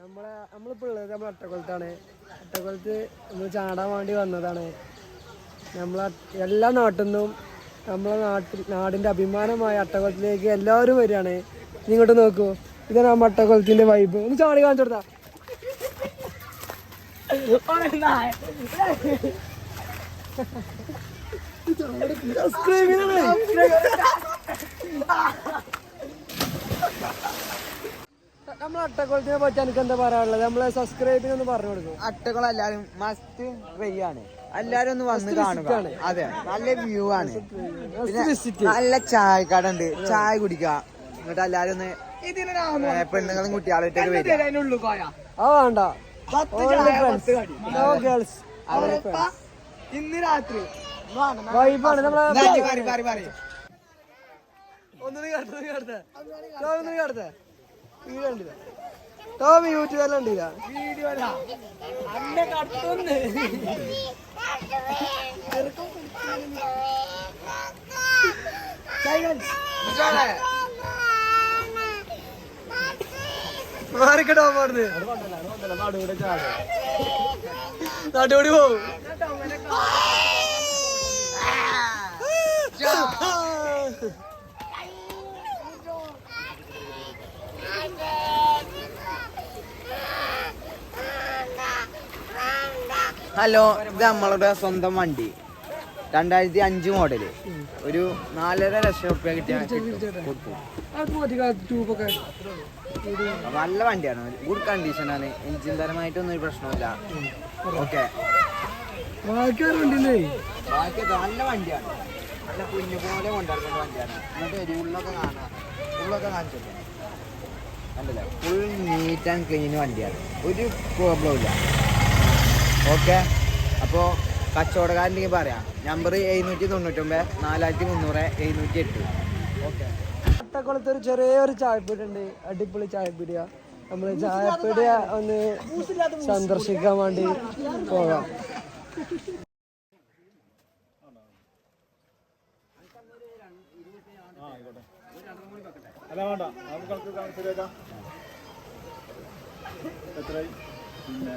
നമ്മളിപ്പോൾ ഉള്ളത് നമ്മൾ അട്ടക്കുളത്താണ്. അട്ടക്കുളത്ത് നമ്മൾ ചാടാൻ വേണ്ടി വന്നതാണ്. എല്ലാ നാട്ടിൽ നിന്നും നാടിൻ്റെ അഭിമാനമായ അട്ടക്കുളത്തിലേക്ക് എല്ലാവരും വരികയാണ്. നീ ഇങ്ങോട്ട് നോക്കൂ, ഇതാണ് ആ അട്ടക്കുളത്തിൻ്റെ വൈബ്. ഒന്ന് ചാടി കാണിച്ചു കൊടുത്താ നമ്മൾ അട്ടക്കുളത്തിനെ പറ്റി എനിക്ക് എന്താ പറയാനുള്ളത്? നമ്മളെ സബ്സ്ക്രൈബിനൊന്ന് പറഞ്ഞു കൊടുക്കും. അട്ടക്കുളം എല്ലാരും മസ്റ്റ് ട്രൈ ആണ്. എല്ലാരും ഒന്ന് വന്ന് കാണുക. അതെ, നല്ല വ്യൂ ആണ്. നല്ല ചായക്കട ഉണ്ട്, ചായ കുടിക്കുക. എന്നിട്ട് എല്ലാരും ഒന്ന് പെണ്ണുങ്ങളും കുട്ടികളായിട്ടൊക്കെ വരിക. വേണ്ട ഇന്ന് രാത്രി വൈബാണ്. നമ്മളെ ടോം യൂട്യൂബിൽ ഉണ്ടില്ല മാറിക്കട്ടോ പോടുന്നത് നാട്ടുകൂടി പോവും. ഹലോ, ഇത് നമ്മളുടെ സ്വന്തം വണ്ടി. 2005 മോഡല്. ഒരു 4.5 ലക്ഷം റുപ്യ കിട്ടിയ നല്ല വണ്ടിയാണ്. ഗുഡ് കണ്ടീഷനാണ്. എഞ്ചിൻ പരമായിട്ടൊന്നും ഒരു പ്രശ്നമില്ല. ഓക്കെ, ബാക്കി നല്ല വണ്ടിയാണ്. നല്ല കുഞ്ഞു പോലെ കൊണ്ടുവരേണ്ട വണ്ടിയാണ്. എന്നിട്ട് ഉള്ളൊക്കെ കാണാം, ഉള്ളൊക്കെ കാണിച്ചിട്ട് കണ്ടില്ലേ, ഫുൾ നീറ്റ് ആൻഡ് ക്ലീൻ വണ്ടിയാണ്. ഒരു പ്രോബ്ലം ഇല്ല. ഓക്കെ, അപ്പോൾ കച്ചവടക്കാരൻ്റെ പറയാം. നമ്പർ 799 4300 708. ഓക്കെ, അട്ടക്കുളത്ത് ഒരു ചെറിയൊരു ചായപ്പീടിയ ഉണ്ട്. അടിപൊളി ചായപ്പീടിയ. നമ്മൾ ചായപ്പീടിയ ഒന്ന് സന്ദർശിക്കാൻ വേണ്ടി പോകാം. അല്ല വേണ്ട, നമുക്ക് ശരിയാക്കാം. എത്രയായി? പിന്നെ